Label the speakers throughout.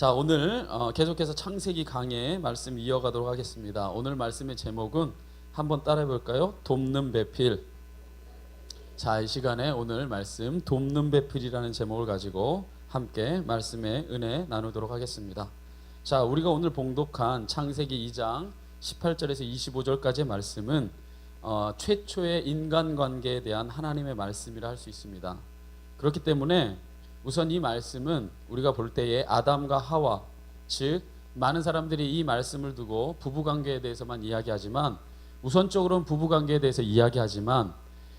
Speaker 1: 자, 오늘 계속해서 창세기 강의 말씀 이어가도록 하겠습니다. 오늘 말씀의 제목은 한번 따라해 볼까요? 돕는 배필. 자, 이 시간에 오늘 말씀 돕는 배필이라는 제목을 가지고 함께 말씀의 은혜 나누도록 하겠습니다. 자, 우리가 오늘 봉독한 창세기 2장 18절에서 25절까지의 말씀은 최초의 인간관계에 대한 하나님의 말씀이라 할 수 있습니다. 그렇기 때문에 우선 이 말씀은 우리가 볼 때에 아담과 하와, 즉 많은 사람들이 이 말씀을 두고 부부관계에 대해서만 이야기하지만, 우선적으로는 부부관계에 대해서 이야기하지만,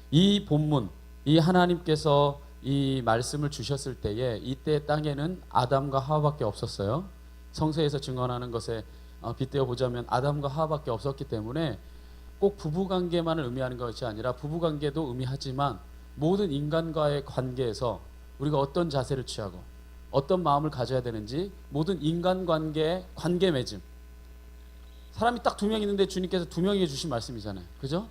Speaker 1: 이 본문, 이 하나님께서 이 말씀을 주셨을 때에 이때 땅에는 아담과 하와밖에 없었어요. 성서에서 증언하는 것에 빗대어 보자면 아담과 하와밖에 없었기 때문에 꼭 부부관계만을 의미하는 것이 아니라 부부관계도 의미하지만 모든 인간과의 관계에서 우리가 어떤 자세를 취하고 어떤 마음을 가져야 되는지, 모든 인간관계의 관계 맺음, 사람이 딱 두 명 있는데 주님께서 두 명에게 주신 말씀이잖아요. 그죠?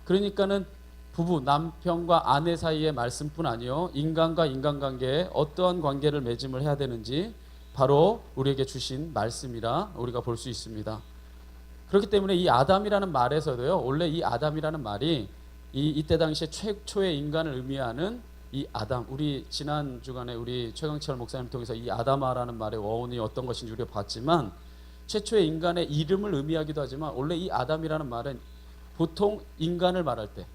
Speaker 1: 그러니까는 부부, 남편과 아내 사이의 말씀뿐 아니요, 인간과 인간관계에 어떠한 관계를 맺음을 해야 되는지 바로 우리에게 주신 말씀이라 우리가 볼 수 있습니다. 그렇기 때문에 이 아담이라는 말에서도요, 원래 이 아담이라는 말이 이때 당시에 최초의 인간을 의미하는 이 아담, 우리 지난 주간에 우리 최강철 목사님 통해서 이 아담아라는 말의 어원이 어떤 것인지 우리가 봤지만, 최초의 인간의 이름을 의미하기도 하지만 원래 이 아담이라는 말은 보통 인간을 말할 때,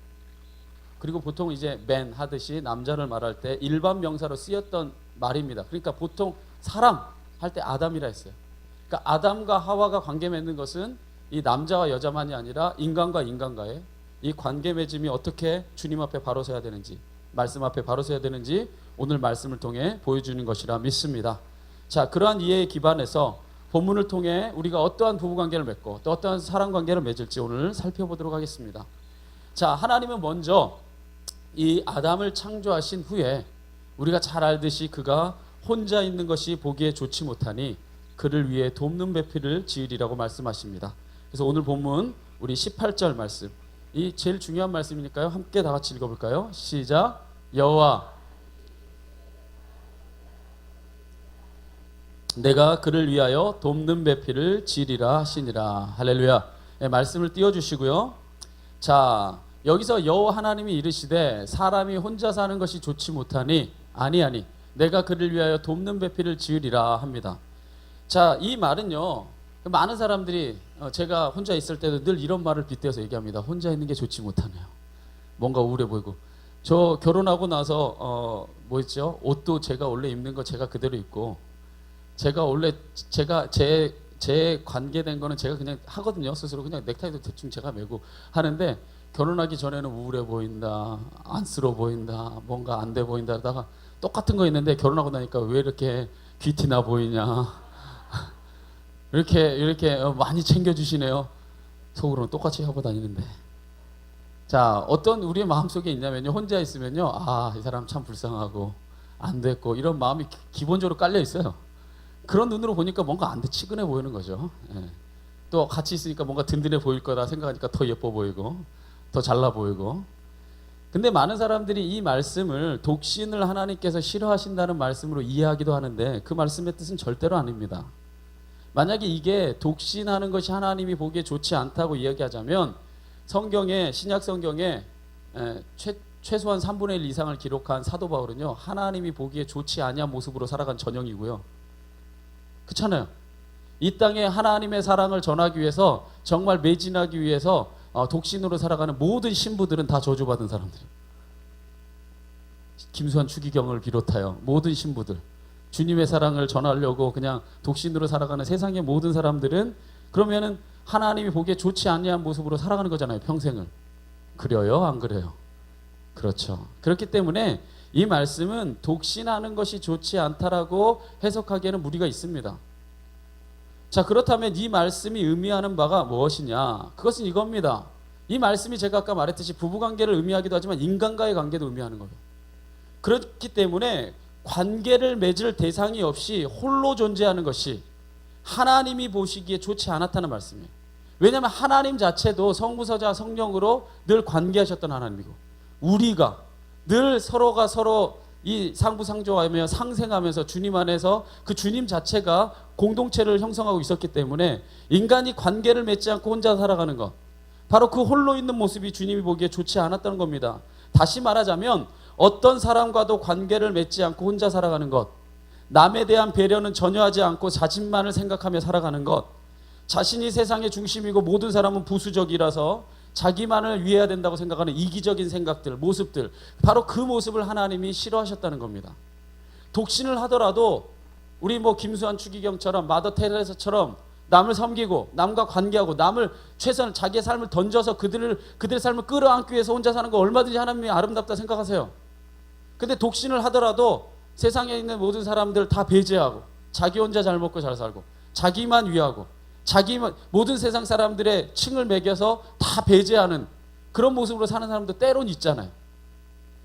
Speaker 1: 그리고 보통 이제 맨 하듯이 남자를 말할 때 일반 명사로 쓰였던 말입니다. 그러니까 보통 사람 할 때 아담이라 했어요. 그러니까 아담과 하와가 관계 맺는 것은 이 남자와 여자만이 아니라 인간과 인간과의 이 관계 맺음이 어떻게 주님 앞에 바로 서야 되는지, 말씀 앞에 바로 서야 되는지 오늘 말씀을 통해 보여주는 것이라 믿습니다. 자, 그러한 이해에 기반해서 본문을 통해 우리가 어떠한 부부관계를 맺고 또 어떠한 사랑관계를 맺을지 오늘 살펴보도록 하겠습니다. 자, 하나님은 먼저 이 아담을 창조하신 후에 우리가 잘 알듯이 그가 혼자 있는 것이 보기에 좋지 못하니 그를 위해 돕는 배필을 지으리라고 말씀하십니다. 그래서 오늘 본문 우리 18절 말씀, 이 제일 중요한 말씀이니까요, 함께 다 같이 읽어볼까요? 시작. 여호와, 내가 그를 위하여 돕는 배필을 지으리라 하시니라. 할렐루야. 네, 말씀을 띄워주시고요. 자, 여기서 여호와 하나님이 이르시되 사람이 혼자 사는 것이 좋지 못하니 아니 내가 그를 위하여 돕는 배필을 지으리라 합니다. 자, 이 말은요, 많은 사람들이 제가 혼자 있을 때도 늘 이런 말을 빗대어서 얘기합니다. 혼자 있는 게 좋지 못하네요. 뭔가 우울해 보이고. 저 결혼하고 나서 뭐였죠? 옷도 제가 원래 입는 거 제가 그대로 입고, 제가 원래 제 관계된 거는 제가 그냥 하거든요. 스스로 그냥 넥타이도 대충 제가 메고 하는데, 결혼하기 전에는 우울해 보인다, 안쓰러워 보인다, 뭔가 안 돼 보인다 하다가 똑같은 거 있는데 결혼하고 나니까 왜 이렇게 귀티나 보이냐, 이렇게 많이 챙겨주시네요. 속으로는 똑같이 하고 다니는데. 자, 어떤 우리의 마음속에 있냐면요, 혼자 있으면요, 아, 이 사람 참 불쌍하고 안 됐고 이런 마음이 기본적으로 깔려 있어요. 그런 눈으로 보니까 뭔가 안 돼, 치근해 보이는 거죠. 예. 또 같이 있으니까 뭔가 든든해 보일 거다 생각하니까 더 예뻐 보이고 더 잘나 보이고. 근데 많은 사람들이 이 말씀을 독신을 하나님께서 싫어하신다는 말씀으로 이해하기도 하는데 그 말씀의 뜻은 절대로 아닙니다. 만약에 이게 독신하는 것이 하나님이 보기에 좋지 않다고 이야기하자면, 성경에, 신약 성경에 최소한 3분의 1 이상을 기록한 사도 바울은요, 하나님이 보기에 좋지 아니한 모습으로 살아간 전형이고요. 그렇잖아요. 이 땅에 하나님의 사랑을 전하기 위해서, 정말 매진하기 위해서 독신으로 살아가는 모든 신부들은 다 저주받은 사람들이에요. 김수환 추기경을 비롯하여 모든 신부들, 주님의 사랑을 전하려고 그냥 독신으로 살아가는 세상의 모든 사람들은 그러면은 하나님이 보기에 좋지 아니한 모습으로 살아가는 거잖아요, 평생을. 그래요, 안 그래요? 그렇죠. 그렇기 때문에 이 말씀은 독신하는 것이 좋지 않다라고 해석하기에는 무리가 있습니다. 자, 그렇다면 이 말씀이 의미하는 바가 무엇이냐? 그것은 이겁니다. 이 말씀이 제가 아까 말했듯이 부부관계를 의미하기도 하지만 인간과의 관계도 의미하는 거예요. 그렇기 때문에 관계를 맺을 대상이 없이 홀로 존재하는 것이 하나님이 보시기에 좋지 않았다는 말씀이에요. 왜냐하면 하나님 자체도 성부서자 성령으로 늘 관계하셨던 하나님이고, 우리가 늘 서로가 서로 이 상부상조하며 상생하면서 주님 안에서 그 주님 자체가 공동체를 형성하고 있었기 때문에 인간이 관계를 맺지 않고 혼자 살아가는 것, 바로 그 홀로 있는 모습이 주님이 보기에 좋지 않았다는 겁니다. 다시 말하자면 어떤 사람과도 관계를 맺지 않고 혼자 살아가는 것, 남에 대한 배려는 전혀 하지 않고 자신만을 생각하며 살아가는 것, 자신이 세상의 중심이고 모든 사람은 부수적이라서 자기만을 위해야 된다고 생각하는 이기적인 생각들, 모습들, 바로 그 모습을 하나님이 싫어하셨다는 겁니다. 독신을 하더라도 우리 김수환 추기경처럼 마더 테레사처럼 남을 섬기고 남과 관계하고 남을 최선 자기의 삶을 던져서 그들의 삶을 끌어안기 위해서 혼자 사는 거 얼마든지 하나님이 아름답다 생각하세요. 근데 독신을 하더라도 세상에 있는 모든 사람들 다 배제하고 자기 혼자 잘 먹고 잘 살고 자기만 위하고 모든 세상 사람들의 층을 매겨서 다 배제하는 그런 모습으로 사는 사람도 때론 있잖아요.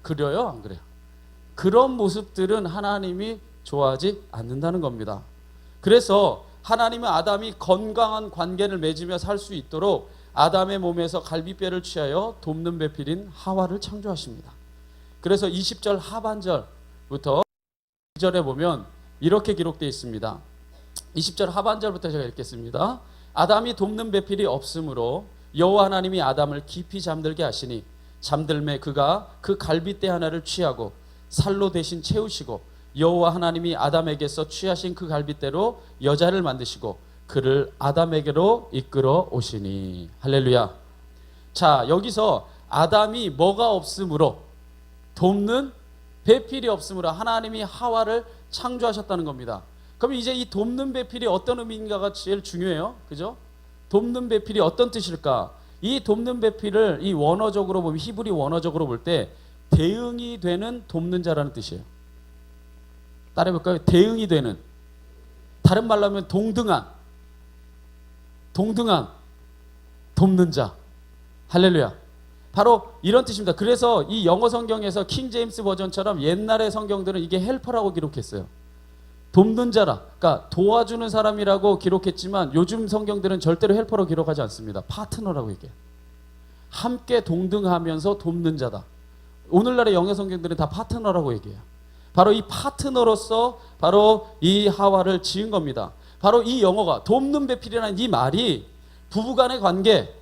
Speaker 1: 그래요? 안 그래요? 그런 모습들은 하나님이 좋아하지 않는다는 겁니다. 그래서 하나님은 아담이 건강한 관계를 맺으며 살 수 있도록 아담의 몸에서 갈비뼈를 취하여 돕는 배필인 하와를 창조하십니다. 그래서 20절 하반절부터 2절에 보면 이렇게 기록되어 있습니다. 20절 하반절부터 제가 읽겠습니다. 아담이 돕는 배필이 없으므로 여호와 하나님이 아담을 깊이 잠들게 하시니 잠들매 그가 그 갈빗대 하나를 취하고 살로 대신 채우시고 여호와 하나님이 아담에게서 취하신 그 갈빗대로 여자를 만드시고 그를 아담에게로 이끌어 오시니. 할렐루야. 자, 여기서 아담이 뭐가 없으므로, 돕는 배필이 없으므로 하나님이 하와를 창조하셨다는 겁니다. 그럼 이제 이 돕는 배필이 어떤 의미인가가 제일 중요해요. 그죠? 돕는 배필이 어떤 뜻일까? 이 돕는 배필을 이 원어적으로 보면, 히브리 원어적으로 볼 때 대응이 되는 돕는 자라는 뜻이에요. 따라해볼까요? 대응이 되는. 다른 말로 하면 동등한, 돕는 자. 할렐루야. 바로 이런 뜻입니다. 그래서 이 영어 성경에서 킹 제임스 버전처럼 옛날의 성경들은 이게 헬퍼라고 기록했어요. 돕는 자라, 그러니까 도와주는 사람이라고 기록했지만 요즘 성경들은 절대로 헬퍼로 기록하지 않습니다. 파트너라고 얘기해요. 함께 동등하면서 돕는 자다. 오늘날의 영어 성경들은 다 파트너라고 얘기해요. 바로 이 파트너로서 바로 이 하와를 지은 겁니다. 바로 이 영어가 돕는 배필이라는 이 말이 부부간의 관계,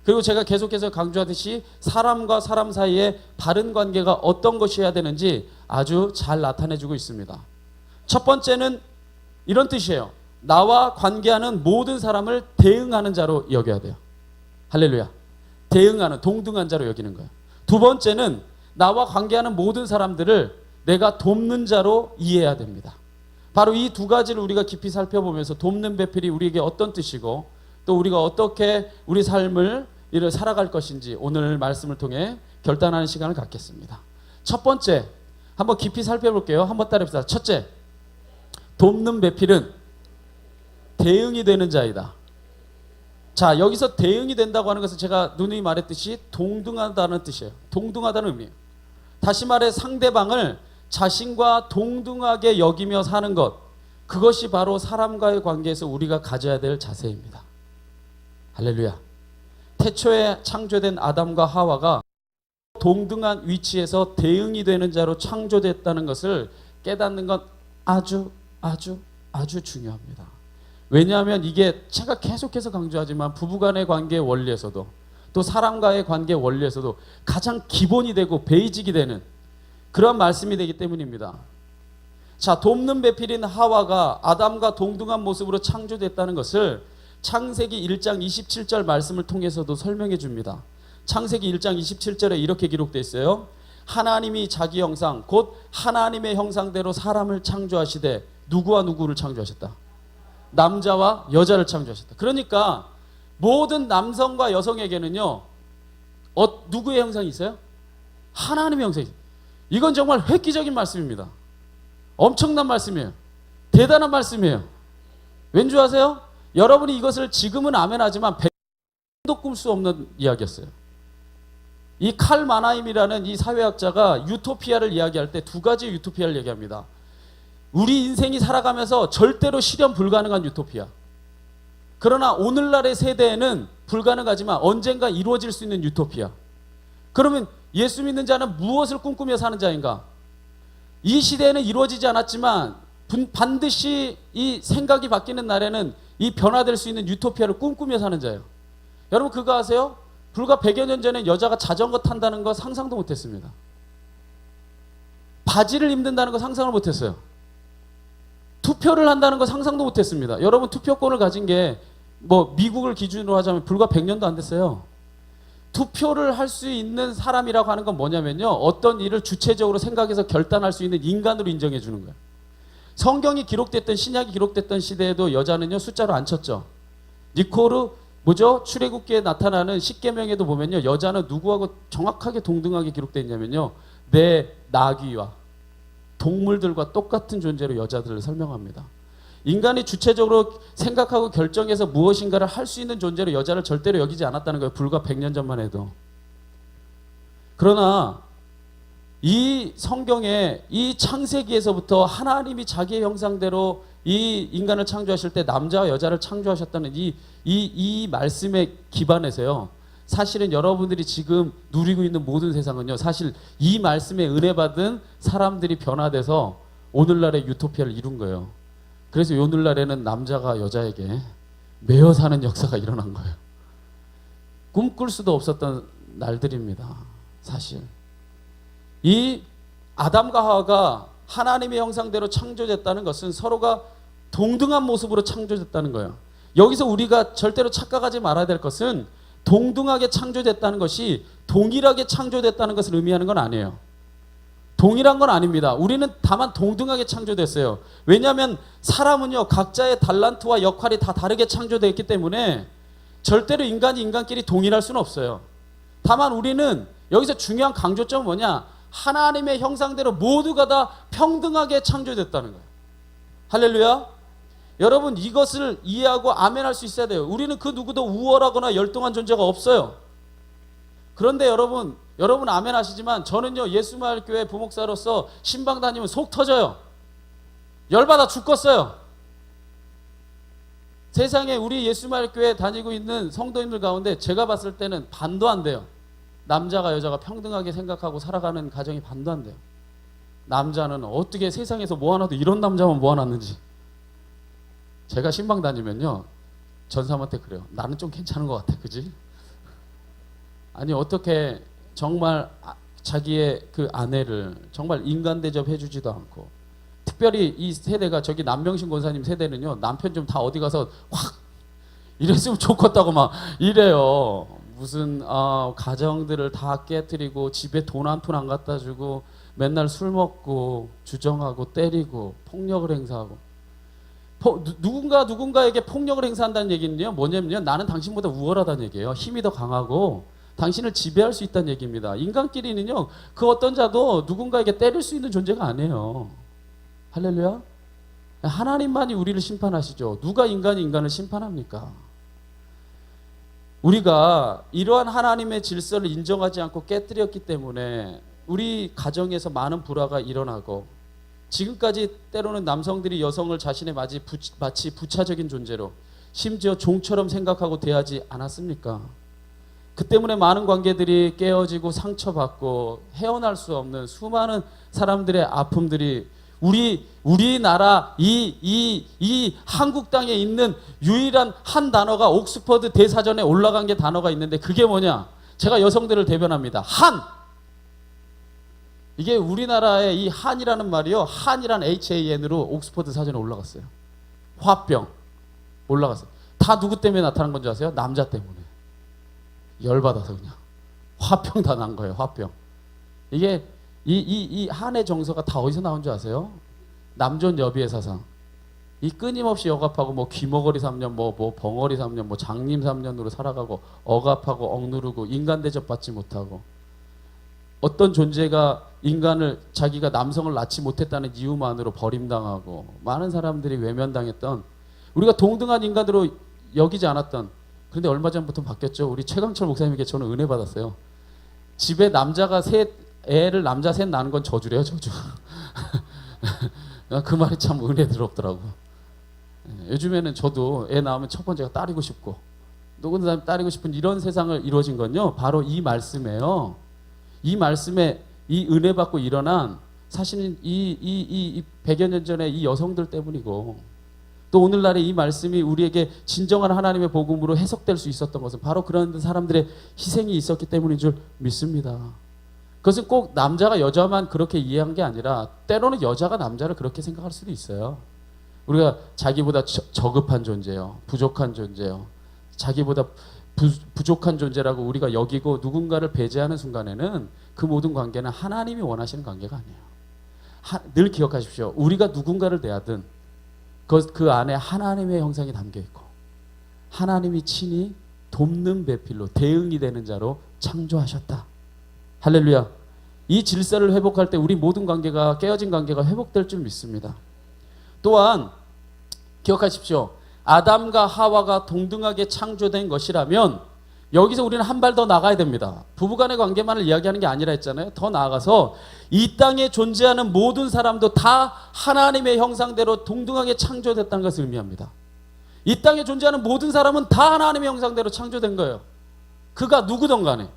Speaker 1: 그리고 제가 계속해서 강조하듯이 사람과 사람 사이에 바른 관계가 어떤 것이어야 되는지 아주 잘 나타내주고 있습니다. 첫 번째는 이런 뜻이에요. 나와 관계하는 모든 사람을 대응하는 자로 여겨야 돼요. 할렐루야. 대응하는, 동등한 자로 여기는 거예요. 두 번째는 나와 관계하는 모든 사람들을 내가 돕는 자로 이해해야 됩니다. 바로 이 두 가지를 우리가 깊이 살펴보면서 돕는 배필이 우리에게 어떤 뜻이고 또 우리가 어떻게 우리 삶을 살아갈 것인지 오늘 말씀을 통해 결단하는 시간을 갖겠습니다. 첫 번째, 한번 깊이 살펴볼게요. 한번 따라해봅시다. 첫째, 돕는 배필은 대응이 되는 자이다. 자, 여기서 대응이 된다고 하는 것은 제가 누누이 말했듯이 동등하다는 뜻이에요. 동등하다는 의미예요. 다시 말해 상대방을 자신과 동등하게 여기며 사는 것, 그것이 바로 사람과의 관계에서 우리가 가져야 될 자세입니다. 할렐루야. 태초에 창조된 아담과 하와가 동등한 위치에서 대응이 되는 자로 창조됐다는 것을 깨닫는 건 아주 중요합니다. 왜냐하면 이게 제가 계속해서 강조하지만 부부간의 관계의 원리에서도 또 사람과의 관계의 원리에서도 가장 기본이 되고 베이직이 되는 그런 말씀이 되기 때문입니다. 자, 돕는 배필인 하와가 아담과 동등한 모습으로 창조됐다는 것을 창세기 1장 27절 말씀을 통해서도 설명해 줍니다. 창세기 1장 27절에 이렇게 기록되어 있어요. 하나님이 자기 형상 곧 하나님의 형상대로 사람을 창조하시되 누구와 누구를 창조하셨다? 남자와 여자를 창조하셨다. 그러니까 모든 남성과 여성에게는요 누구의 형상이 있어요? 하나님의 형상이 있어요. 이건 정말 획기적인 말씀입니다. 엄청난 말씀이에요. 대단한 말씀이에요. 왠 줄 아세요? 여러분이 이것을 지금은 아멘하지만 백도 꿀 수 없는 이야기였어요. 이 칼 마나임이라는 이 사회학자가 유토피아를 이야기할 때 두 가지 유토피아를 얘기합니다. 우리 인생이 살아가면서 절대로 실현 불가능한 유토피아. 그러나 오늘날의 세대에는 불가능하지만 언젠가 이루어질 수 있는 유토피아. 그러면 예수 믿는 자는 무엇을 꿈꾸며 사는 자인가? 이 시대에는 이루어지지 않았지만 반드시 이 생각이 바뀌는 날에는 이 변화될 수 있는 유토피아를 꿈꾸며 사는 자예요. 여러분 그거 아세요? 불과 100여 년 전에 여자가 자전거 탄다는 거 상상도 못했습니다. 바지를 입는다는 거 상상을 못했어요. 투표를 한다는 거 상상도 못했습니다. 여러분 투표권을 가진 게 뭐 미국을 기준으로 하자면 불과 100년도 안 됐어요. 투표를 할 수 있는 사람이라고 하는 건 뭐냐면요, 어떤 일을 주체적으로 생각해서 결단할 수 있는 인간으로 인정해 주는 거예요. 성경이 기록됐던 신약이 기록됐던 시대에도 여자는요 숫자로 안 쳤죠. 니코르 뭐죠? 출애굽기에 나타나는 십계명에도 보면요 여자는 누구하고 정확하게 동등하게 기록되어 있냐면요 내 나귀와 동물들과 똑같은 존재로 여자들을 설명합니다. 인간이 주체적으로 생각하고 결정해서 무엇인가를 할 수 있는 존재로 여자를 절대로 여기지 않았다는 거예요. 불과 100년 전만 해도. 그러나 이 성경에 이 창세기에서부터 하나님이 자기의 형상대로 이 인간을 창조하실 때 남자와 여자를 창조하셨다는 이 말씀에 기반해서요. 사실은 여러분들이 지금 누리고 있는 모든 세상은요. 사실 이 말씀에 은혜 받은 사람들이 변화돼서 오늘날의 유토피아를 이룬 거예요. 그래서 오늘날에는 남자가 여자에게 매여 사는 역사가 일어난 거예요. 꿈꿀 수도 없었던 날들입니다. 사실. 이 아담과 하와가 하나님의 형상대로 창조됐다는 것은 서로가 동등한 모습으로 창조됐다는 거예요. 여기서 우리가 절대로 착각하지 말아야 될 것은 동등하게 창조됐다는 것이 동일하게 창조됐다는 것을 의미하는 건 아니에요. 동일한 건 아닙니다. 우리는 다만 동등하게 창조됐어요. 왜냐하면 사람은요 각자의 달란트와 역할이 다 다르게 창조되었기 때문에 절대로 인간이 인간끼리 동일할 수는 없어요. 다만 우리는 여기서 중요한 강조점은 뭐냐, 하나님의 형상대로 모두가 다 평등하게 창조됐다는 거예요. 할렐루야. 여러분 이것을 이해하고 아멘할 수 있어야 돼요. 우리는 그 누구도 우월하거나 열등한 존재가 없어요. 그런데 여러분 아멘 하시지만 저는요 예수마을교회 부목사로서 신방 다니면 속 터져요. 열받아 죽겠어요. 세상에 우리 예수마을교회 다니고 있는 성도님들 가운데 제가 봤을 때는 반도 안 돼요. 남자가 여자가 평등하게 생각하고 살아가는 가정이 반도 안 돼요. 남자는 어떻게 세상에서 모아놔도 이런 남자만 모아놨는지. 제가 신방 다니면요 전사한테 그래요. 나는 좀 괜찮은 것 같아, 그지? 아니 어떻게 정말 자기의 그 아내를 정말 인간 대접해주지도 않고, 특별히 이 세대가 저기 남명신 권사님 세대는요 남편 좀 다 어디 가서 확 이랬으면 좋겠다고 막 이래요. 무슨 가정들을 다 깨뜨리고 집에 돈 한 푼 안 갖다 주고 맨날 술 먹고 주정하고 때리고 폭력을 행사하고. 누군가에게 폭력을 행사한다는 얘기는요 뭐냐면요 나는 당신보다 우월하다는 얘기예요. 힘이 더 강하고 당신을 지배할 수 있다는 얘기입니다. 인간끼리는요 그 어떤 자도 누군가에게 때릴 수 있는 존재가 아니에요. 할렐루야. 하나님만이 우리를 심판하시죠. 누가 인간이 인간을 심판합니까? 우리가 이러한 하나님의 질서를 인정하지 않고 깨뜨렸기 때문에 우리 가정에서 많은 불화가 일어나고, 지금까지 때로는 남성들이 여성을 자신의 마치 부차적인 존재로 심지어 종처럼 생각하고 대하지 않았습니까? 그 때문에 많은 관계들이 깨어지고 상처받고 헤어날 수 없는 수많은 사람들의 아픔들이 우리나라 이 한국 땅에 있는 유일한 한 단어가 옥스퍼드 대사전에 올라간 게 단어가 있는데 그게 뭐냐? 제가 여성들을 대변합니다. 한! 이게 우리나라의 이 한이라는 말이요. 한이란 HAN으로 옥스퍼드 사전에 올라갔어요. 화병 올라갔어요. 다 누구 때문에 나타난 건지 아세요? 남자 때문에. 열받아서 그냥 화병 다 난 거예요. 화병. 이게 이 한의 정서가 다 어디서 나온 줄 아세요? 남존 여비의 사상. 이 끊임없이 억압하고 뭐 귀머거리 3년 뭐 벙어리 3년 뭐 장님 3년으로 살아가고 억압하고 억누르고 인간 대접받지 못하고, 어떤 존재가 인간을 자기가 남성을 낳지 못했다는 이유만으로 버림당하고 많은 사람들이 외면당했던, 우리가 동등한 인간으로 여기지 않았던. 그런데 얼마 전부터 바뀌었죠. 우리 최강철 목사님에게 저는 은혜 받았어요. 집에 남자가 애를 남자 셋 낳는 건 저주래요, 저주. 그 말이 참 은혜스럽더라고. 요즘에는 저도 애 낳으면 첫 번째가 딸이고 싶고 누군가 딸이고 싶은 이런 세상을 이루어진 건요 바로 이 말씀이에요. 이 말씀에 이 은혜 받고 일어난 사실은 이 100여 년 전에 이 여성들 때문이고, 또 오늘날의 이 말씀이 우리에게 진정한 하나님의 복음으로 해석될 수 있었던 것은 바로 그런 사람들의 희생이 있었기 때문인 줄 믿습니다. 그것은 꼭 남자가 여자만 그렇게 이해한 게 아니라 때로는 여자가 남자를 그렇게 생각할 수도 있어요. 우리가 자기보다 저급한 존재요, 부족한 존재요, 자기보다 부족한 존재라고 우리가 여기고 누군가를 배제하는 순간에는 그 모든 관계는 하나님이 원하시는 관계가 아니에요. 늘 기억하십시오. 우리가 누군가를 대하든 그 안에 하나님의 형상이 담겨 있고 하나님이 친히 돕는 배필로 대응이 되는 자로 창조하셨다. 할렐루야. 이 질서를 회복할 때 우리 모든 관계가, 깨어진 관계가 회복될 줄 믿습니다. 또한 기억하십시오. 아담과 하와가 동등하게 창조된 것이라면 여기서 우리는 한 발 더 나가야 됩니다. 부부간의 관계만을 이야기하는 게 아니라 했잖아요. 더 나아가서 이 땅에 존재하는 모든 사람도 다 하나님의 형상대로 동등하게 창조됐다는 것을 의미합니다. 이 땅에 존재하는 모든 사람은 다 하나님의 형상대로 창조된 거예요. 그가 누구든 간에.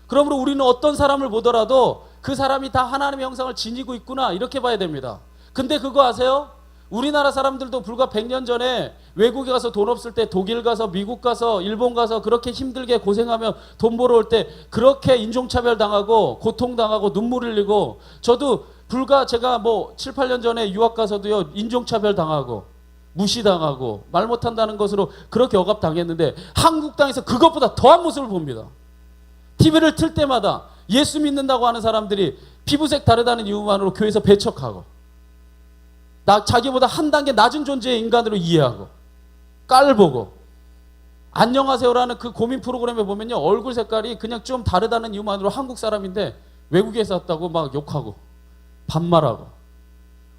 Speaker 1: 그러므로 우리는 어떤 사람을 보더라도 그 사람이 다 하나님의 형상을 지니고 있구나, 이렇게 봐야 됩니다. 근데 그거 아세요? 우리나라 사람들도 불과 100년 전에 외국에 가서 돈 없을 때 독일 가서 미국 가서 일본 가서 그렇게 힘들게 고생하며 돈 벌어올 때 그렇게 인종차별 당하고 고통당하고 눈물 흘리고, 저도 불과 제가 뭐 7, 8년 전에 유학 가서도요 인종차별 당하고 무시당하고 말 못한다는 것으로 그렇게 억압당했는데 한국 땅에서 그것보다 더한 모습을 봅니다. TV를 틀 때마다 예수 믿는다고 하는 사람들이 피부색 다르다는 이유만으로 교회에서 배척하고 자기보다 한 단계 낮은 존재의 인간으로 이해하고 깔보고, 안녕하세요라는 그 고민 프로그램에 보면요 얼굴 색깔이 그냥 좀 다르다는 이유만으로 한국 사람인데 외국에서 왔다고 막 욕하고 반말하고.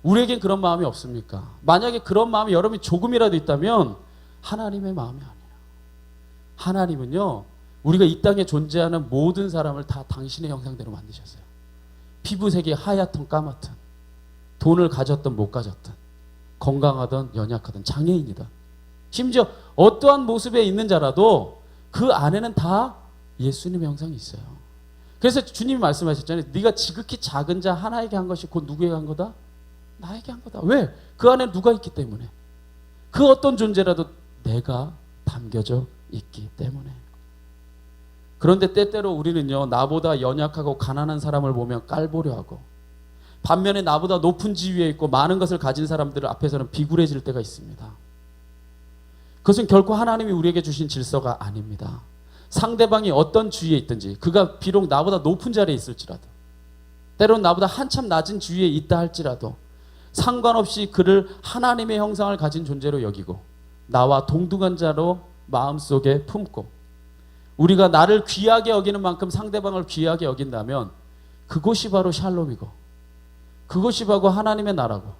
Speaker 1: 우리에겐 그런 마음이 없습니까? 만약에 그런 마음이 여러분이 조금이라도 있다면 하나님의 마음이 아니에요. 하나님은요 우리가 이 땅에 존재하는 모든 사람을 다 당신의 형상대로 만드셨어요. 피부색이 하얗든 까맣든, 돈을 가졌든 못 가졌든, 건강하든 연약하든 장애인이든, 심지어 어떠한 모습에 있는 자라도 그 안에는 다 예수님의 형상이 있어요. 그래서 주님이 말씀하셨잖아요. 네가 지극히 작은 자 하나에게 한 것이 곧 누구에게 한 거다? 나에게 한 거다. 왜? 그 안에 누가 있기 때문에. 그 어떤 존재라도 내가 담겨져 있기 때문에. 그런데 때때로 우리는요 나보다 연약하고 가난한 사람을 보면 깔보려 하고, 반면에 나보다 높은 지위에 있고 많은 것을 가진 사람들 앞에서는 비굴해질 때가 있습니다. 그것은 결코 하나님이 우리에게 주신 질서가 아닙니다. 상대방이 어떤 지위에 있든지, 그가 비록 나보다 높은 자리에 있을지라도, 때로는 나보다 한참 낮은 지위에 있다 할지라도 상관없이 그를 하나님의 형상을 가진 존재로 여기고 나와 동등한 자로 마음속에 품고, 우리가 나를 귀하게 여기는 만큼 상대방을 귀하게 여긴다면 그것이 바로 샬롬이고, 그것이 바로 하나님의 나라고,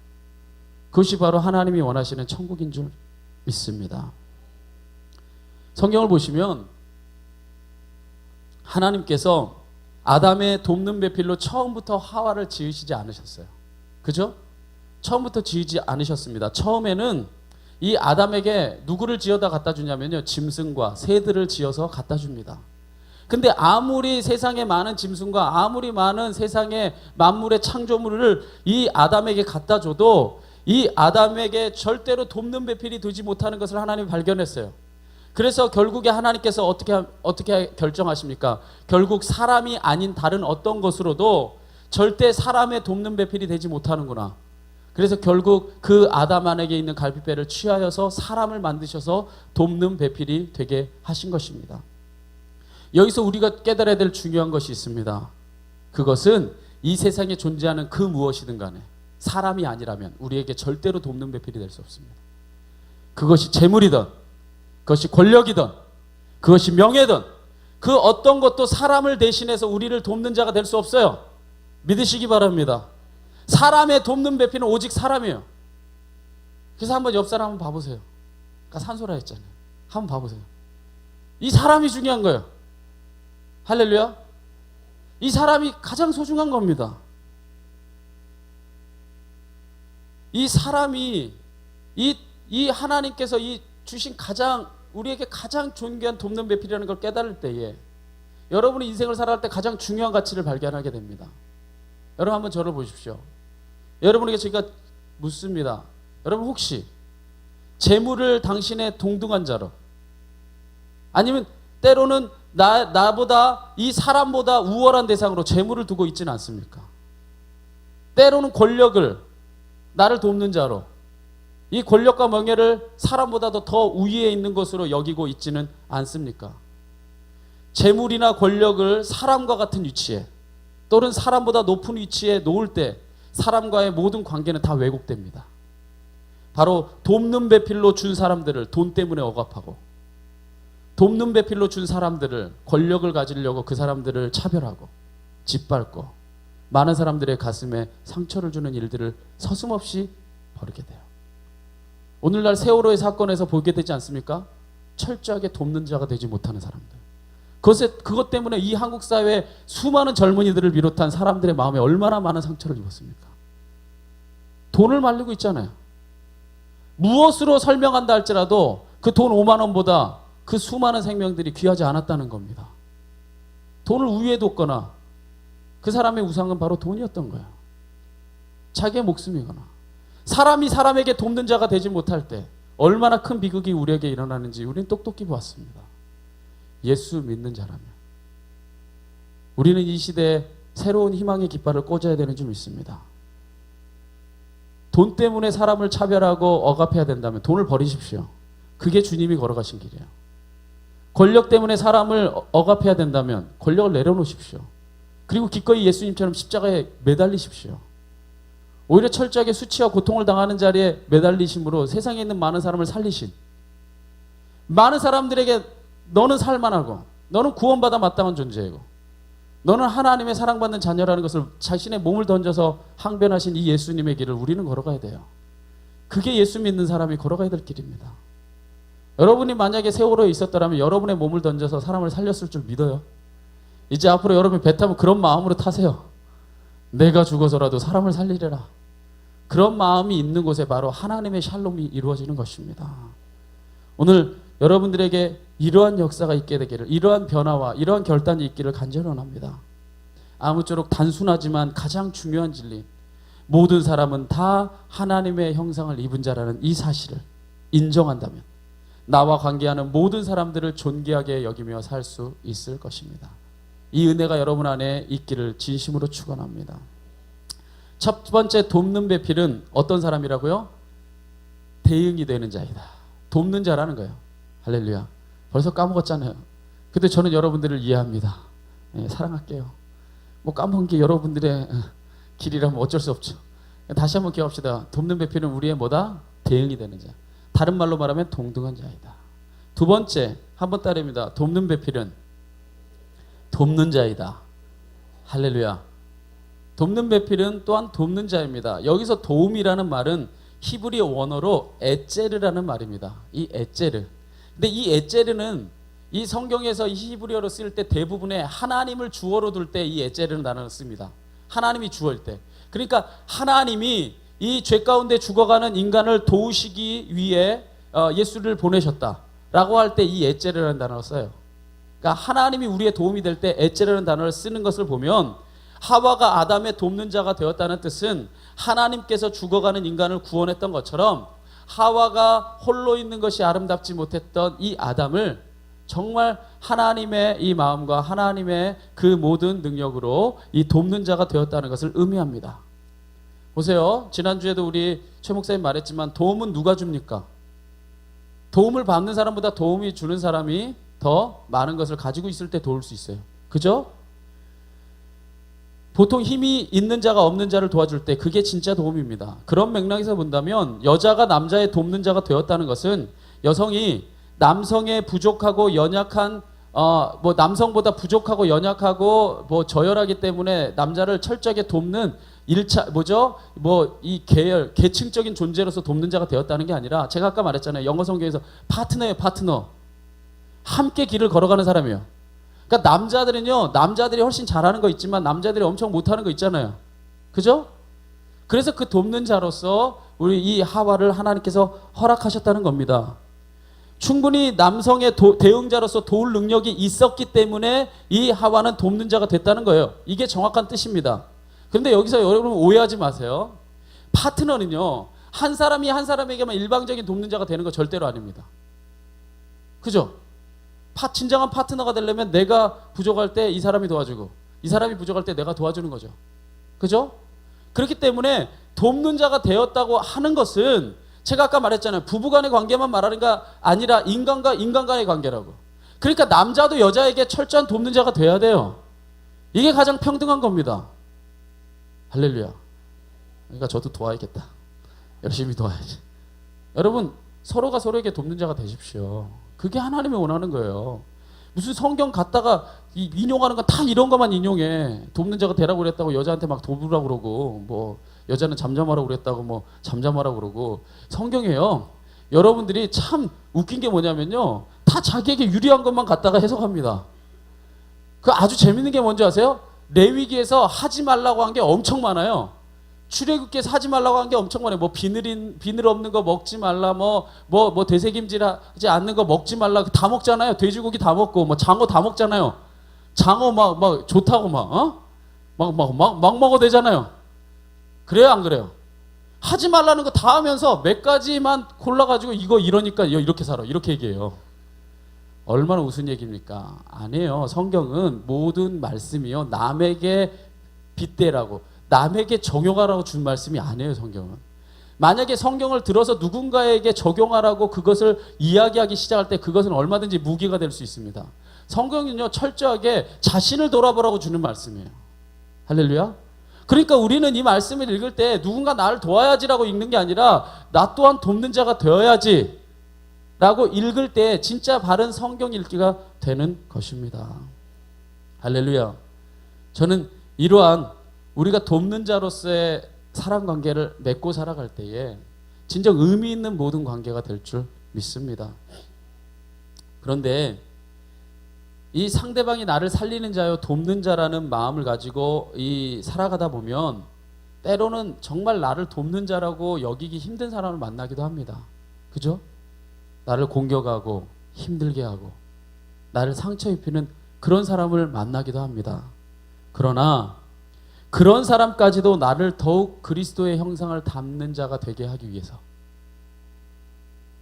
Speaker 1: 그것이 바로 하나님이 원하시는 천국인 줄 믿습니다. 성경을 보시면 하나님께서 아담의 돕는 배필로 처음부터 하와를 지으시지 않으셨어요. 그죠? 처음부터 지으지 않으셨습니다. 처음에는 이 아담에게 누구를 지어다 갖다 주냐면요 짐승과 새들을 지어서 갖다 줍니다. 근데 아무리 세상에 많은 짐승과 아무리 많은 세상의 만물의 창조물을 이 아담에게 갖다 줘도 이 아담에게 절대로 돕는 배필이 되지 못하는 것을 하나님이 발견했어요. 그래서 결국에 하나님께서 어떻게 결정하십니까? 결국 사람이 아닌 다른 어떤 것으로도 절대 사람의 돕는 배필이 되지 못하는구나. 그래서 결국 그 아담 안에게 있는 갈빗배를 취하여서 사람을 만드셔서 돕는 배필이 되게 하신 것입니다. 여기서 우리가 깨달아야 될 중요한 것이 있습니다. 그것은 이 세상에 존재하는 그 무엇이든 간에 사람이 아니라면 우리에게 절대로 돕는 배필이 될 수 없습니다. 그것이 재물이든, 그것이 권력이든, 그것이 명예든, 그 어떤 것도 사람을 대신해서 우리를 돕는 자가 될 수 없어요. 믿으시기 바랍니다. 사람의 돕는 배필은 오직 사람이에요. 그래서 한번 옆 사람 한번 봐보세요. 아까 산소라 했잖아요. 한번 봐보세요. 이 사람이 중요한 거예요. 할렐루야. 이 사람이 가장 소중한 겁니다. 이 사람이 이 하나님께서 이 주신 우리에게 가장 존귀한 돕는 배필이라는 걸 깨달을 때에 여러분이 인생을 살아갈 때 가장 중요한 가치를 발견하게 됩니다. 여러분 한번 저를 보십시오. 여러분에게 제가 묻습니다. 여러분 혹시 재물을 당신의 동등한 자로, 아니면 때로는 나보다 이 사람보다 우월한 대상으로 재물을 두고 있지는 않습니까? 때로는 권력을 나를 돕는 자로, 이 권력과 명예를 사람보다도 더 우위에 있는 것으로 여기고 있지는 않습니까? 재물이나 권력을 사람과 같은 위치에 또는 사람보다 높은 위치에 놓을 때 사람과의 모든 관계는 다 왜곡됩니다. 바로 돕는 배필로 준 사람들을 돈 때문에 억압하고, 돕는 배필로 준 사람들을 권력을 가지려고 그 사람들을 차별하고 짓밟고 많은 사람들의 가슴에 상처를 주는 일들을 서슴없이 벌이게 돼요. 오늘날 세월호의 사건에서 보게 되지 않습니까? 철저하게 돕는 자가 되지 못하는 사람들. 그것 때문에 이 한국 사회에 수많은 젊은이들을 비롯한 사람들의 마음에 얼마나 많은 상처를 입었습니까? 돈을 말리고 있잖아요. 무엇으로 설명한다 할지라도 그 돈 5만 원보다 그 수많은 생명들이 귀하지 않았다는 겁니다. 돈을 우위에 뒀거나 그 사람의 우상은 바로 돈이었던 거예요. 자기의 목숨이거나. 사람이 사람에게 돕는 자가 되지 못할 때 얼마나 큰 비극이 우리에게 일어나는지 우리는 똑똑히 보았습니다. 예수 믿는 자라면 우리는 이 시대에 새로운 희망의 깃발을 꽂아야 되는 줄 믿습니다. 돈 때문에 사람을 차별하고 억압해야 된다면 돈을 버리십시오. 그게 주님이 걸어가신 길이에요. 권력 때문에 사람을 억압해야 된다면 권력을 내려놓으십시오. 그리고 기꺼이 예수님처럼 십자가에 매달리십시오. 오히려 철저하게 수치와 고통을 당하는 자리에 매달리심으로 세상에 있는 많은 사람을 살리신, 많은 사람들에게 너는 살만하고 너는 구원받아 마땅한 존재이고 너는 하나님의 사랑받는 자녀라는 것을 자신의 몸을 던져서 항변하신 이 예수님의 길을 우리는 걸어가야 돼요. 그게 예수 믿는 사람이 걸어가야 될 길입니다. 여러분이 만약에 세월호에 있었더라면 여러분의 몸을 던져서 사람을 살렸을 줄 믿어요. 이제 앞으로 여러분이 배 타면 그런 마음으로 타세요. 내가 죽어서라도 사람을 살리려라. 그런 마음이 있는 곳에 바로 하나님의 샬롬이 이루어지는 것입니다. 오늘 여러분들에게 이러한 역사가 있게 되기를, 이러한 변화와 이러한 결단이 있기를 간절히 원합니다. 아무쪼록 단순하지만 가장 중요한 진리, 모든 사람은 다 하나님의 형상을 입은 자라는 이 사실을 인정한다면 나와 관계하는 모든 사람들을 존귀하게 여기며 살 수 있을 것입니다. 이 은혜가 여러분 안에 있기를 진심으로 축원합니다. 첫 번째 돕는 배필은 어떤 사람이라고요? 대응이 되는 자이다. 돕는 자라는 거예요. 할렐루야. 벌써 까먹었잖아요. 근데 저는 여러분들을 이해합니다. 네, 사랑할게요. 뭐 까먹은 게 여러분들의 길이라면 어쩔 수 없죠. 다시 한번 기억합시다. 돕는 배필은 우리의 뭐다? 대응이 되는 자. 다른 말로 말하면 동등한 자이다. 두 번째, 한번 따릅니다. 돕는 배필은 돕는 자이다. 할렐루야. 돕는 배필은 또한 돕는 자입니다. 여기서 도움이라는 말은 히브리 원어로 에제르라는 말입니다. 이 에제르. 근데 이 에제르는 이 성경에서 이 히브리어로 쓸 때 대부분의 하나님을 주어로 둘 때 이 에제르는 단어를 씁니다. 하나님이 주어일 때. 그러니까 하나님이 이 죄 가운데 죽어가는 인간을 도우시기 위해 예수를 보내셨다라고 할 때 이 에제르라는 단어를 써요. 그러니까 하나님이 우리의 도움이 될 때 에제르라는 단어를 쓰는 것을 보면 하와가 아담의 돕는 자가 되었다는 뜻은 하나님께서 죽어가는 인간을 구원했던 것처럼 하와가 홀로 있는 것이 아름답지 못했던 이 아담을 정말 하나님의 이 마음과 하나님의 그 모든 능력으로 이 돕는 자가 되었다는 것을 의미합니다. 보세요. 지난주에도 우리 최 목사님 말했지만 도움은 누가 줍니까? 도움을 받는 사람보다 도움이 주는 사람이 더 많은 것을 가지고 있을 때 도울 수 있어요. 그죠? 보통 힘이 있는 자가 없는 자를 도와줄 때 그게 진짜 도움입니다. 그런 맥락에서 본다면 여자가 남자의 돕는 자가 되었다는 것은 여성이 남성의 부족하고 연약한 뭐 남성보다 부족하고 연약하고 뭐 저열하기 때문에 남자를 철저하게 돕는 이 계층적인 존재로서 돕는 자가 되었다는 게 아니라 제가 아까 말했잖아요. 영어 성경에서 파트너예요, 파트너. 함께 길을 걸어가는 사람이에요. 그러니까 남자들은요, 남자들이 훨씬 잘하는 거 있지만 남자들이 엄청 못하는 거 있잖아요. 그죠? 그래서 그 돕는 자로서 우리 이 하와를 하나님께서 허락하셨다는 겁니다. 충분히 남성의 대응자로서 도울 능력이 있었기 때문에 이 하와는 돕는 자가 됐다는 거예요. 이게 정확한 뜻입니다. 그런데 여기서 여러분 오해하지 마세요. 파트너는요, 한 사람이 한 사람에게만 일방적인 돕는 자가 되는 거 절대로 아닙니다. 그죠? 진정한 파트너가 되려면 내가 부족할 때 이 사람이 도와주고, 이 사람이 부족할 때 내가 도와주는 거죠. 그죠? 그렇기 때문에 돕는 자가 되었다고 하는 것은 제가 아까 말했잖아요. 부부간의 관계만 말하는 게 아니라 인간과 인간 간의 관계라고. 그러니까 남자도 여자에게 철저한 돕는 자가 돼야 돼요. 이게 가장 평등한 겁니다. 할렐루야. 그러니까 저도 도와야겠다. 열심히 도와야지. 여러분, 서로가 서로에게 돕는 자가 되십시오. 그게 하나님이 원하는 거예요. 무슨 성경 갖다가 인용하는 건 다 이런 것만 인용해. 돕는 자가 되라고 그랬다고 여자한테 막 돕으라고 그러고, 뭐 여자는 잠잠하라고 그랬다고 뭐 잠잠하라고 그러고. 성경에요, 여러분들이 참 웃긴 게 뭐냐면요, 다 자기에게 유리한 것만 갖다가 해석합니다. 그 아주 재밌는 게 뭔지 아세요? 레위기에서 하지 말라고 한 게 엄청 많아요. 출애굽기에서 하지 말라고 한 게 엄청 많아요. 뭐 비늘 없는 거 먹지 말라, 뭐 되새김질하지 않는 거 먹지 말라. 다 먹잖아요. 돼지고기 다 먹고, 뭐 장어 다 먹잖아요. 장어 막 좋다고 막 먹어도 되잖아요. 그래요, 안 그래요? 하지 말라는 거 다 하면서 몇 가지만 골라가지고 이거 이러니까 이렇게 살아, 이렇게 얘기해요. 얼마나 우스운 얘기입니까? 아니에요. 성경은 모든 말씀이요, 남에게 빗대라고, 남에게 적용하라고 준 말씀이 아니에요. 성경은 만약에 성경을 들어서 누군가에게 적용하라고 그것을 이야기하기 시작할 때 그것은 얼마든지 무기가 될 수 있습니다. 성경은요, 철저하게 자신을 돌아보라고 주는 말씀이에요. 할렐루야. 그러니까 우리는 이 말씀을 읽을 때 누군가 나를 도와야지라고 읽는 게 아니라 나 또한 돕는 자가 되어야지 라고 읽을 때 진짜 바른 성경 읽기가 되는 것입니다. 할렐루야. 저는 이러한 우리가 돕는 자로서의 사랑 관계를 맺고 살아갈 때에 진정 의미 있는 모든 관계가 될 줄 믿습니다. 그런데 이 상대방이 나를 살리는 자요, 돕는 자라는 마음을 가지고 살아가다 보면 때로는 정말 나를 돕는 자라고 여기기 힘든 사람을 만나기도 합니다. 그죠? 나를 공격하고 힘들게 하고 나를 상처 입히는 그런 사람을 만나기도 합니다. 그러나 그런 사람까지도 나를 더욱 그리스도의 형상을 담는 자가 되게 하기 위해서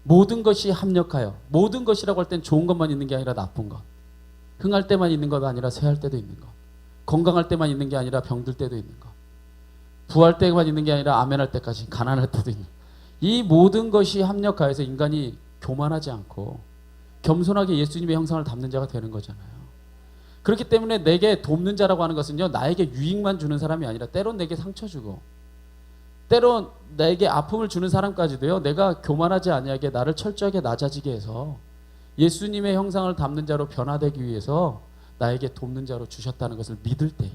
Speaker 1: 모든 것이 합력하여, 모든 것이라고 할 땐 좋은 것만 있는 게 아니라 나쁜 것, 흥할 때만 있는 것 아니라 쇠할 때도 있는 것, 건강할 때만 있는 게 아니라 병들 때도 있는 것, 부할 때만 있는 게 아니라 아멘할 때까지 가난할 때도 있는 것, 이 모든 것이 합력하여서 인간이 교만하지 않고 겸손하게 예수님의 형상을 담는 자가 되는 거잖아요. 그렇기 때문에 내게 돕는 자라고 하는 것은요, 나에게 유익만 주는 사람이 아니라 때론 내게 상처 주고 때론 내게 아픔을 주는 사람까지도요, 내가 교만하지 아니하게 나를 철저하게 낮아지게 해서 예수님의 형상을 담는 자로 변화되기 위해서 나에게 돕는 자로 주셨다는 것을 믿을 때에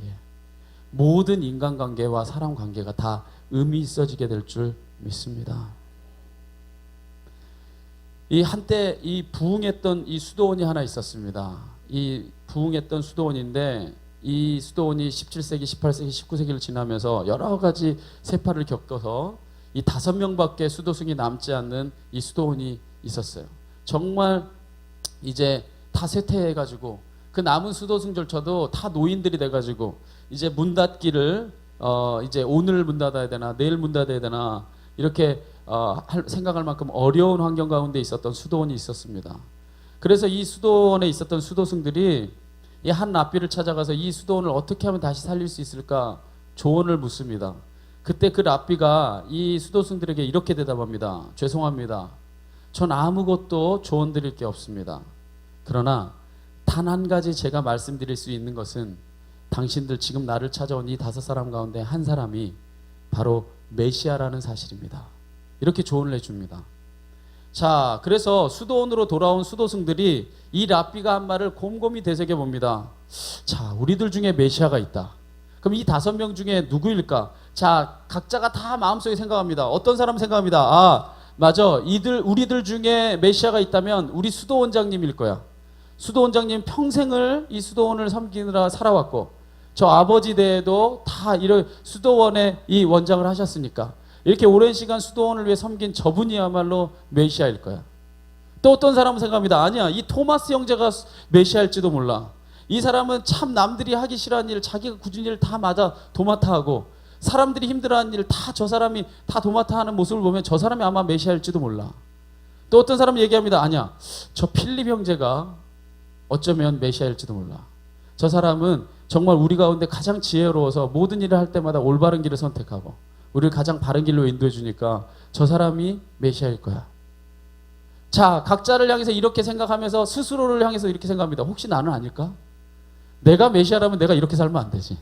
Speaker 1: 모든 인간관계와 사람관계가 다 의미 있어지게 될 줄 믿습니다. 한때 부흥했던 수도원이 하나 있었습니다. 이 부흥했던 수도원인데 이 수도원이 17세기, 18세기, 19세기를 지나면서 여러 가지 세파를 겪어서 이 5명밖에 수도승이 남지 않는 이 수도원이 있었어요. 정말 이제 다 쇠퇴해가지고 그 남은 수도승조차도 다 노인들이 돼가지고 이제 문 닫기를 이제 오늘 문 닫아야 되나 내일 문 닫아야 되나 이렇게 생각할 만큼 어려운 환경 가운데 있었던 수도원이 있었습니다. 그래서 이 수도원에 있었던 수도승들이 이 한 랍비를 찾아가서 이 수도원을 어떻게 하면 다시 살릴 수 있을까 조언을 묻습니다. 그때 그 랍비가 이 수도승들에게 이렇게 대답합니다. 죄송합니다. 전 아무것도 조언 드릴 게 없습니다. 그러나 단 한 가지 제가 말씀드릴 수 있는 것은 당신들 지금 나를 찾아온 이 5사람 가운데 한 사람이 바로 메시아라는 사실입니다. 이렇게 조언을 해줍니다. 자, 그래서 수도원으로 돌아온 수도승들이 이 랍비가 한 말을 곰곰이 되새겨 봅니다. 자, 우리들 중에 메시아가 있다. 그럼 이 5명 중에 누구일까? 자, 각자가 다 마음속에 생각합니다. 어떤 사람 생각합니다. 아, 맞아. 우리들 중에 메시아가 있다면 우리 수도원장님일 거야. 수도원장님 평생을 이 수도원을 섬기느라 살아왔고 저 아버지 대에도 다 이런 수도원의 이 원장을 하셨으니까 이렇게 오랜 시간 수도원을 위해 섬긴 저분이야말로 메시아일 거야. 또 어떤 사람은 생각합니다. 아니야, 이 토마스 형제가 메시아일지도 몰라. 이 사람은 참 남들이 하기 싫어하는 일, 자기가 굳은 일을 다 도맡아 하고, 사람들이 힘들어하는 일을 다 저 사람이 다 도맡아 하는 모습을 보면 저 사람이 아마 메시아일지도 몰라. 또 어떤 사람은 얘기합니다. 아니야, 저 필립 형제가 어쩌면 메시아일지도 몰라. 저 사람은 정말 우리 가운데 가장 지혜로워서 모든 일을 할 때마다 올바른 길을 선택하고 우리를 가장 바른 길로 인도해 주니까 저 사람이 메시아일 거야. 자, 각자를 향해서 이렇게 생각하면서 스스로를 향해서 이렇게 생각합니다. 혹시 나는 아닐까? 내가 메시아라면 내가 이렇게 살면 안 되지.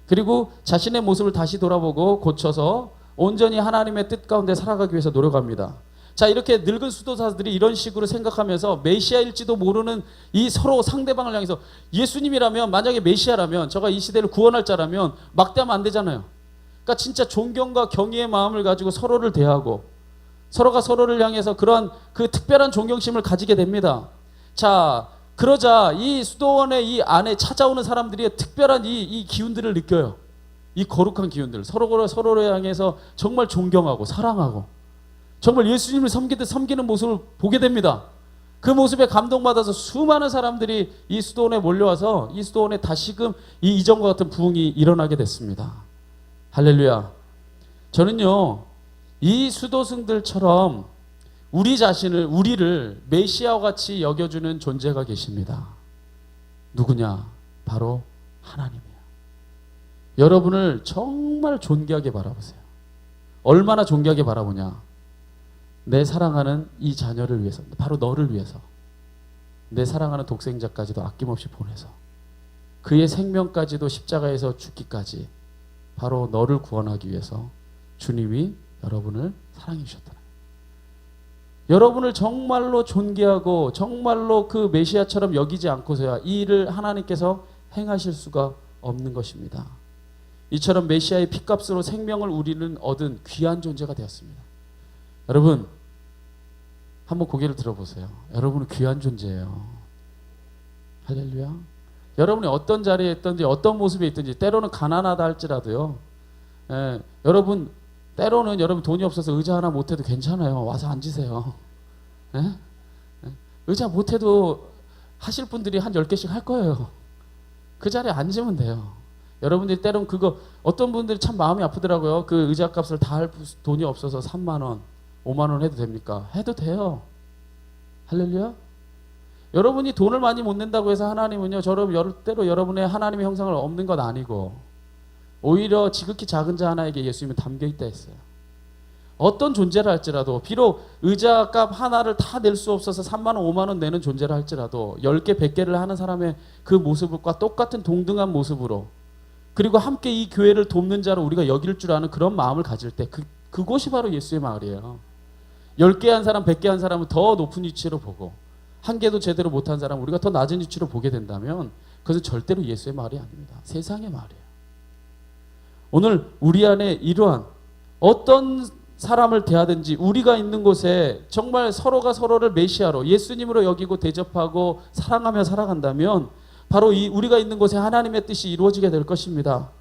Speaker 1: 그리고 자신의 모습을 다시 돌아보고 고쳐서 온전히 하나님의 뜻 가운데 살아가기 위해서 노력합니다. 자, 이렇게 늙은 수도사들이 이런 식으로 생각하면서 메시아일지도 모르는 이 서로 상대방을 향해서, 예수님이라면, 만약에 메시아라면, 저가 이 시대를 구원할 자라면 막대하면 안 되잖아요. 그러니까 진짜 존경과 경의의 마음을 가지고 서로를 대하고 서로가 서로를 향해서 그러한 그 특별한 존경심을 가지게 됩니다. 자, 그러자 이 수도원의 이 안에 찾아오는 사람들이 특별한 이 기운들을 느껴요. 이 거룩한 기운들, 서로를 향해서 정말 존경하고 사랑하고 정말 예수님을 섬기는 모습을 보게 됩니다. 그 모습에 감동받아서 수많은 사람들이 이 수도원에 몰려와서 이 수도원에 다시금 이 이전과 같은 부흥이 일어나게 됐습니다. 할렐루야. 저는요, 이 수도승들처럼 우리를 메시아와 같이 여겨주는 존재가 계십니다. 누구냐? 바로 하나님이에요. 여러분을 정말 존귀하게 바라보세요. 얼마나 존귀하게 바라보냐? 내 사랑하는 이 자녀를 위해서, 바로 너를 위해서, 내 사랑하는 독생자까지도 아낌없이 보내서 그의 생명까지도 십자가에서 죽기까지 바로 너를 구원하기 위해서 주님이 여러분을 사랑해 주셨다. 여러분을 정말로 존귀하고 정말로 그 메시아처럼 여기지 않고서야 이 일을 하나님께서 행하실 수가 없는 것입니다. 이처럼 메시아의 피값으로 생명을 우리는 얻은 귀한 존재가 되었습니다. 여러분, 한번 고개를 들어보세요. 여러분은 귀한 존재예요. 할렐루야. 여러분이 어떤 자리에 있든지 어떤 모습에 있든지, 때로는 가난하다 할지라도요, 여러분 때로는 여러분 돈이 없어서 의자 하나 못해도 괜찮아요. 와서 앉으세요. 의자 못해도 하실 분들이 한 10개씩 할 거예요. 그 자리에 앉으면 돼요. 여러분들이 때로는 어떤 분들이 참 마음이 아프더라고요. 그 의자 값을 다 할 돈이 없어서 3만 원, 5만 원 해도 됩니까? 해도 돼요. 할렐루야. 여러분이 돈을 많이 못 낸다고 해서 하나님은요, 때로 여러분의 하나님의 형상을 없는 건 아니고, 오히려 지극히 작은 자 하나에게 예수님은 담겨있다 했어요. 어떤 존재를 할지라도, 비록 의자값 하나를 다 낼 수 없어서 3만 원, 5만 원 내는 존재를 할지라도 10개, 100개를 하는 사람의 그 모습과 똑같은 동등한 모습으로, 그리고 함께 이 교회를 돕는 자로 우리가 여길 줄 아는 그런 마음을 가질 때 그곳이 바로 예수의 마을이에요. 10개 한 사람, 100개 한 사람은 더 높은 위치로 보고, 한 개도 제대로 못한 사람 우리가 더 낮은 위치로 보게 된다면 그것은 절대로 예수의 마을이 아닙니다. 세상의 마을이에요. 오늘 우리 안에 이러한 어떤 사람을 대하든지 우리가 있는 곳에 정말 서로가 서로를 메시아로, 예수님으로 여기고 대접하고 사랑하며 살아간다면 바로 우리가 있는 곳에 하나님의 뜻이 이루어지게 될 것입니다.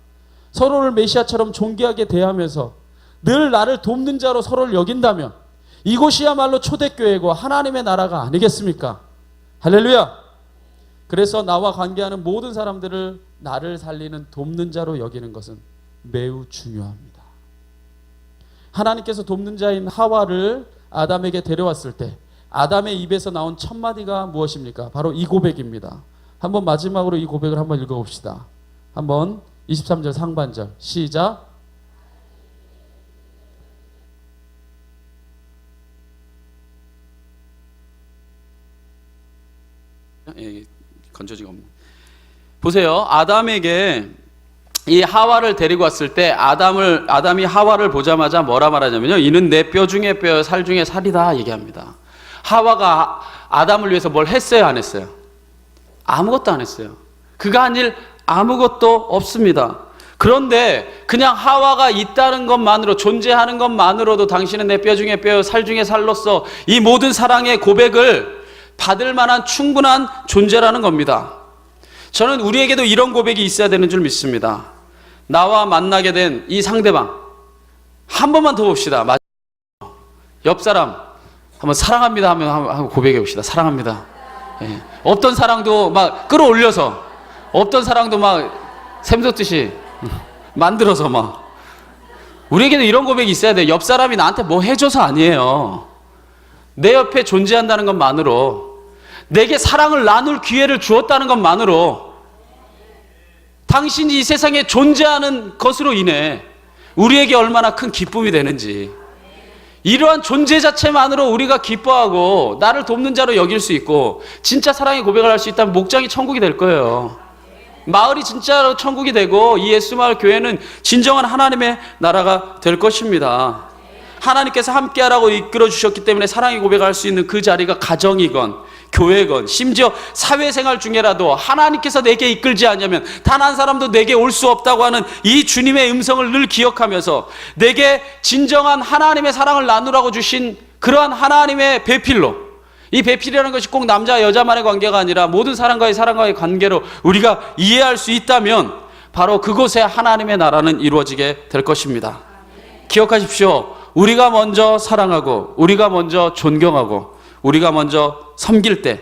Speaker 1: 서로를 메시아처럼 존귀하게 대하면서 늘 나를 돕는 자로 서로를 여긴다면 이곳이야말로 초대교회고 하나님의 나라가 아니겠습니까? 할렐루야. 그래서 나와 관계하는 모든 사람들을 나를 살리는 돕는 자로 여기는 것은 매우 중요합니다. 하나님께서 돕는 자인 하와를 아담에게 데려왔을 때 아담의 입에서 나온 첫 마디가 무엇입니까? 바로 이 고백입니다. 한번 마지막으로 이 고백을 한번 읽어봅시다. 한번 23절 상반절 시작. 건져지가 없네. 보세요. 아담에게 이 하와를 데리고 왔을 때 아담이 하와를 보자마자 뭐라 말하냐면요, 이는 내 뼈 중에 뼈, 살 중에 살이다 얘기합니다. 하와가 아담을 위해서 뭘 했어요, 안 했어요? 아무것도 안 했어요. 그가 한 일 아무것도 없습니다. 그런데 그냥 하와가 있다는 것만으로, 존재하는 것만으로도 당신은 내 뼈 중에 뼈, 살 중에 살로서 이 모든 사랑의 고백을 받을 만한 충분한 존재라는 겁니다. 저는 우리에게도 이런 고백이 있어야 되는 줄 믿습니다. 나와 만나게 된 이 상대방 한 번만 더 봅시다. 옆 사람 한번 사랑합니다 하면 한번 고백해 봅시다. 사랑합니다. 예. 어떤 사랑도 막 끌어올려서 없던 사랑도 막 샘솟듯이 만들어서 막. 우리에게는 이런 고백이 있어야 돼. 옆 사람이 나한테 뭐 해줘서 아니에요. 내 옆에 존재한다는 것만으로, 내게 사랑을 나눌 기회를 주었다는 것만으로, 당신이 이 세상에 존재하는 것으로 인해 우리에게 얼마나 큰 기쁨이 되는지, 이러한 존재 자체만으로 우리가 기뻐하고 나를 돕는 자로 여길 수 있고, 진짜 사랑의 고백을 할 수 있다면 목장이 천국이 될 거예요. 마을이 진짜로 천국이 되고, 이 예수마을 교회는 진정한 하나님의 나라가 될 것입니다. 하나님께서 함께하라고 이끌어 주셨기 때문에 사랑의 고백을 할 수 있는 그 자리가 가정이건 교회건 심지어 사회생활 중에라도 하나님께서 내게 이끌지 않으면 단 한 사람도 내게 올 수 없다고 하는 이 주님의 음성을 늘 기억하면서, 내게 진정한 하나님의 사랑을 나누라고 주신 그러한 하나님의 배필로, 이 배필이라는 것이 꼭 남자 여자만의 관계가 아니라 모든 사람과의 관계로 우리가 이해할 수 있다면 바로 그곳에 하나님의 나라는 이루어지게 될 것입니다. 기억하십시오. 우리가 먼저 사랑하고, 우리가 먼저 존경하고, 우리가 먼저 섬길 때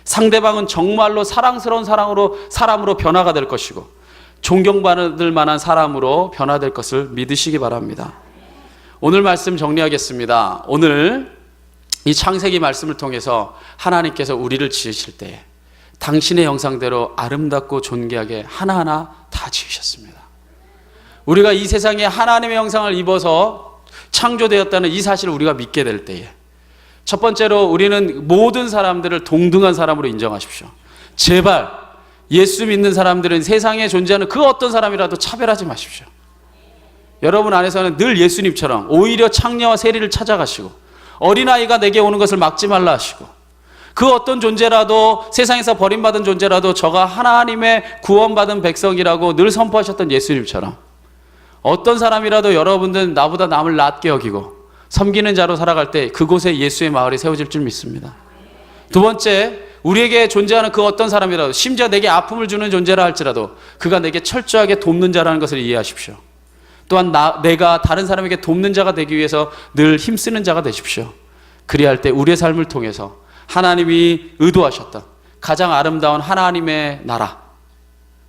Speaker 1: 상대방은 정말로 사랑스러운 사람으로 변화가 될 것이고, 존경받을 만한 사람으로 변화될 것을 믿으시기 바랍니다. 오늘 말씀 정리하겠습니다. 오늘 이 창세기 말씀을 통해서 하나님께서 우리를 지으실 때 당신의 형상대로 아름답고 존귀하게 하나하나 다 지으셨습니다. 우리가 이 세상에 하나님의 형상을 입어서 창조되었다는 이 사실을 우리가 믿게 될 때에, 첫 번째로 우리는 모든 사람들을 동등한 사람으로 인정하십시오. 제발 예수 믿는 사람들은 세상에 존재하는 그 어떤 사람이라도 차별하지 마십시오. 여러분 안에서는 늘 예수님처럼 오히려 창녀와 세리를 찾아가시고, 어린아이가 내게 오는 것을 막지 말라 하시고, 그 어떤 존재라도, 세상에서 버림받은 존재라도 저가 하나님의 구원받은 백성이라고 늘 선포하셨던 예수님처럼, 어떤 사람이라도 여러분들은 나보다 남을 낮게 여기고 섬기는 자로 살아갈 때 그곳에 예수의 마을이 세워질 줄 믿습니다. 두 번째, 우리에게 존재하는 그 어떤 사람이라도, 심지어 내게 아픔을 주는 존재라 할지라도 그가 내게 철저하게 돕는 자라는 것을 이해하십시오. 또한 내가 다른 사람에게 돕는 자가 되기 위해서 늘 힘쓰는 자가 되십시오. 그리할 때 우리의 삶을 통해서 하나님이 의도하셨던 가장 아름다운 하나님의 나라,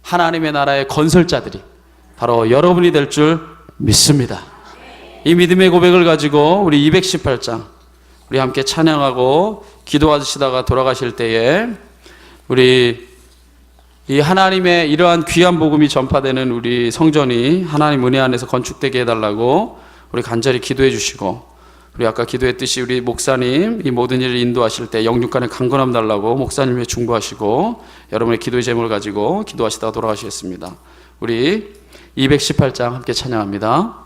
Speaker 1: 하나님의 나라의 건설자들이 바로 여러분이 될 줄 믿습니다. 이 믿음의 고백을 가지고 우리 218장 우리 함께 찬양하고 기도하시다가 돌아가실 때에 우리 이 하나님의 이러한 귀한 복음이 전파되는 우리 성전이 하나님 은혜 안에서 건축되게 해달라고 우리 간절히 기도해 주시고, 우리 아까 기도했듯이 우리 목사님 이 모든 일을 인도하실 때 영육간의 강건함 달라고 목사님의 중보하시고, 여러분의 기도의 제목을 가지고 기도하시다가 돌아가시겠습니다. 우리 218장 함께 찬양합니다.